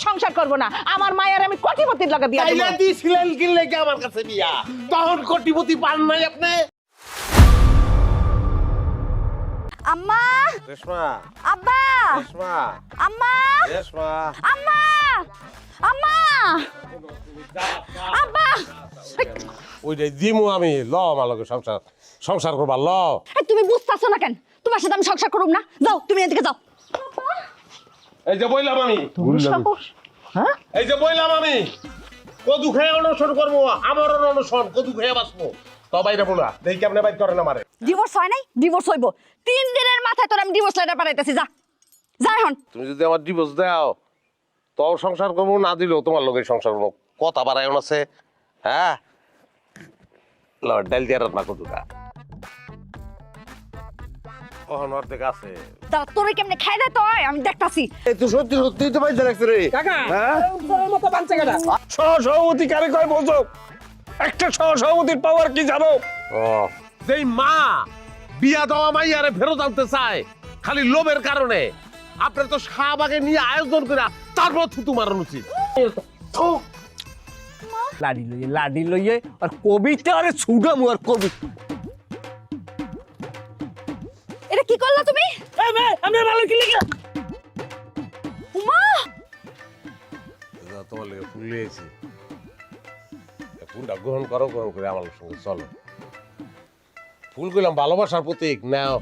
সংসার করব না। আমার মায়ের আমি কোটিপতির লগে বিয়া তাইলে দেব। দিছিলেন কি লেগে আমার কাছে বিয়া? তখন কোটিপতি পান নাই আপনি? আম্মা রেশমা, আব্বা রেশমা, আম্মা রেশমা। আম্মা আম্মা আব্বা ওই যে দিমু আমি ল আমার লগে সংসার করবা ল। এই তুমি বুঝতাছো না কেন? তোমার সাথে আমি সংসার করুম না। যাও তুমি এদিকে যাও। এই যে বইলাম আমি, হ্যাঁ? এই যে বইলাম আমি কদু খেয়ে অনশন করবো, আমার অনশন কদু খেয়ে বাঁচবো। তো বাইরে বলা দেখি কেমনে বাইর করেন আমারে। ডিভোর্স হয় নাই? ডিভোর্স হইব। 3 দিনের মাথায় তোর আমি ডিভোর্স লেটার পাঠাইতেছি। যা যা এখন। তুমি যদি আমার ডিভোর্স দাও তো সংসার করবো, না দিলেও তোমার লগে সংসার করবো। কথা বাড়ায়ন আছে, হ্যাঁ? ডাল দিয়ে রান্না কদুটা কখন অর্ধেক আছে। দাঁড়া, তোরে কেমনে খাই দেয় তোর আমি দেখতাছি। এই তো সত্যি সত্যি তো বাইরে রাখছে রে কাকা হ্যাঁ? তোর মতো বাচ্চা কেডা? সহসভাপতি কারে কয় বলছো? একটা সহসভাপতির পাওয়ার কি জানো? যেই মা বিয়া দেওয়া মাইয়ারে ফেরত আনতে চায় খালি লোভের কারণে, আপনার তো শাহবাগে নিয়ে আয়োজন করে তারপর থুতু মারানো উচিত। লাডি লইয়ে আর কবিতা আরে ছুডামু আর কবি। এটা কি করলা তুমি? আমি ভালো কি লিখা? উমা তোমার লেগে ফুল লিয়েছি, ফুলটা গ্রহণ করো, গ্রহণ করে আমার সঙ্গে চলো। ফুল করলাম ভালোবাসার প্রতীক, নাও।